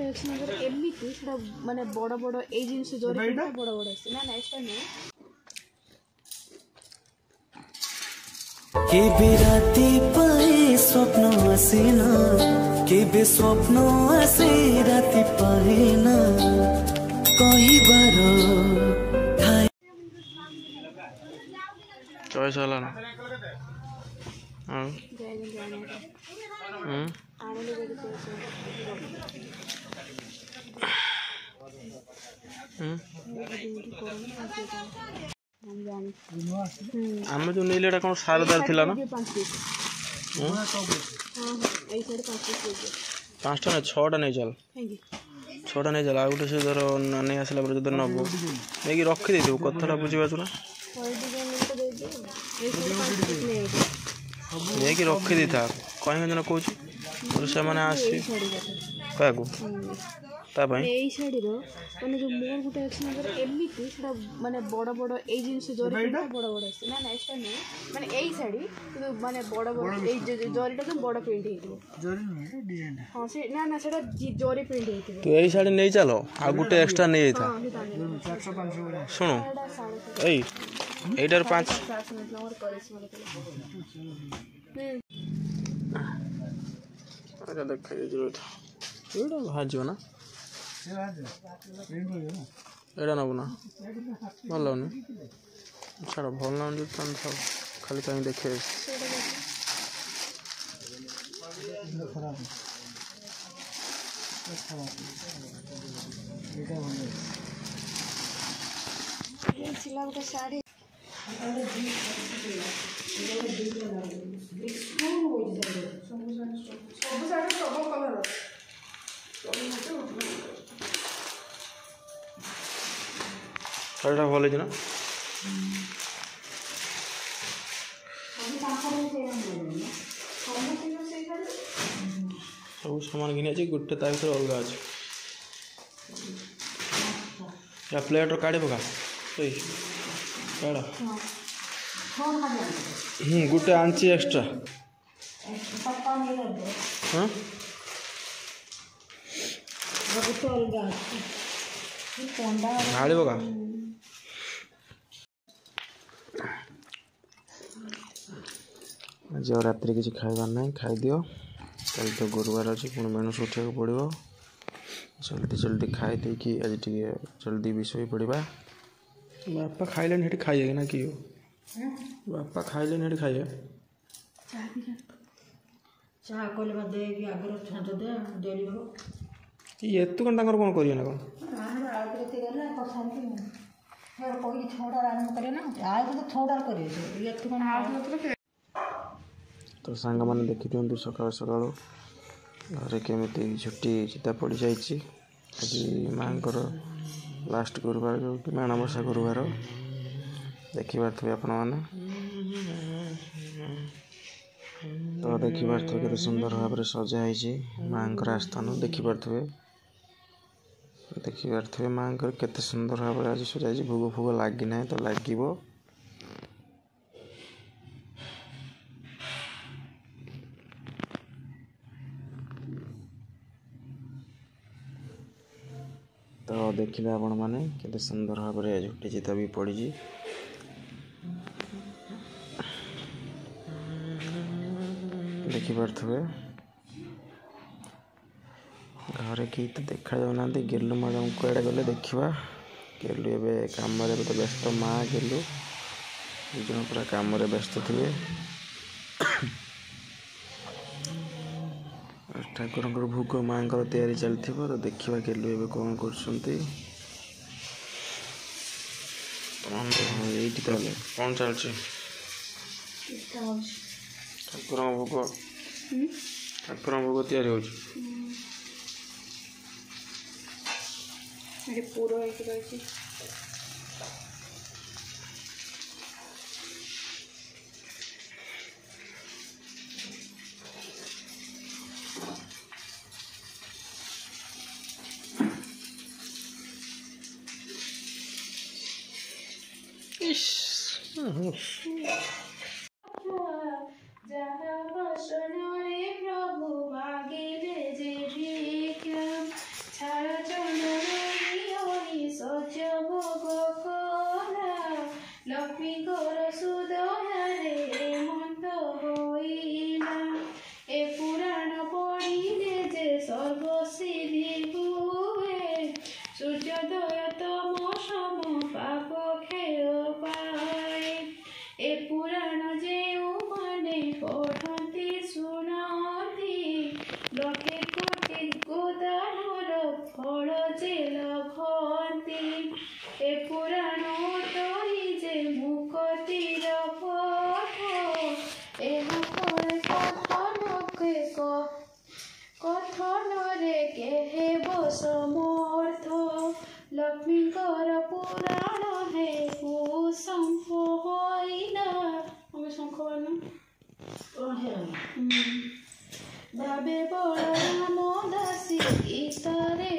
एमती माने बड़ बड़ ए जिनस जरी बड़ बड़ ना ना एक्स्ट्रा नहीं केबे राति पाए स्वप्न आसेना केबे स्वप्न आसे राति पाएना कही बार चॉइस वाला ना आम जो नहीं कौन सारदार थी ना 5टा ना 6टा नहीं चल 6टा नहीं चल आ गोटे से धर नहीं आसला जो नब नहीं रखी दे कथा बुझीपार ना नहीं रखी दे था कहीं जन कौन से मैंने आसी क्या एई शाड़ी माने जो मोर गुटे अछि नगर एमिति सेटा माने बड़ बड़ ए जिनस जरी बड़ बड़ अछि ना ना एक्स्ट्रा नहीं माने एई शाड़ी तो माने बड़ बड़ ए जरीटा तो बड़ प्रिंट हेतिबो जरी नहीं डिजाइन हां से ना ना सेटा जरी प्रिंट हेतिबो तो एई शाड़ी नहीं चलो आ गुटे एक्स्ट्रा नहीं था 400 500 सुनो एई एडर 5 अरे देख ये जो था एडा भाजो ना एडा नब ना भल लगुनि छाड़ भल लगुनि था खाली कहीं देखे साड़ी शाढ़ीटा भल है ना सब सामान घिनी गोटे ता भर अलग अच्छे या प्लेट काढ़ी पका गोटे आंची एक्स्ट्रा हाँ ढाड़ी पका आज और रात किसी खाइबार ना खाई दियो कल तो गुरुवार अच्छे पुणी मेनू उठा पड़ो जल्दी जल्दी खाई देकी आज टे जल्दी भी शो पड़ा बापा खाइले हेटी खाइए ना कि बापा खाइले हेटी खाइए ये तो कौन कौन करिए ना कौन तो सांग मैंने देखी दिखाँ सका सका घरे केमी छुट्टी चिता पड़ जा आज माँ लास्ट गुरुवार जो कि माणबसा गुरुवार देखिपे आपण मैंने तो देखिपे केते सुंदर भाव में सजाई माँ आस्थान देखिपे देखिपे माँ केते सुंदर भाव में आज सजाई भोग फुग लगी ना तो लगे तो देखिले आपण मैंने केते सुंदर भाव में झुटी चिता भी पड़ी देखिपे घरे कि तो देखा जाऊना गेलु मैडम कड़े गले देखा गेलु ए कम तो व्यस्त माँ गेलु दुज पूरा कम व्यस्त थे ठाकुर भोग माँ तैयारी चलती तो देखा गेलु ए कौन कर कौन चलती ठाकुर भोग तैयारी हो पूरा रही सिद्धि हुए सूर्योदय तम सम पाप क्षय पाए ए पुराण जेउ माने पढ़ती शुणती लक्षे कोटि गोदानर फल जे लभती ए पुराण तरी जे मुक्तिर पथ एहापर कथनरे केहेब समर्थ लक्ष्मीकर पुराण हे कुशंख होइना हमें शंख भावे बलराम दासी इतरे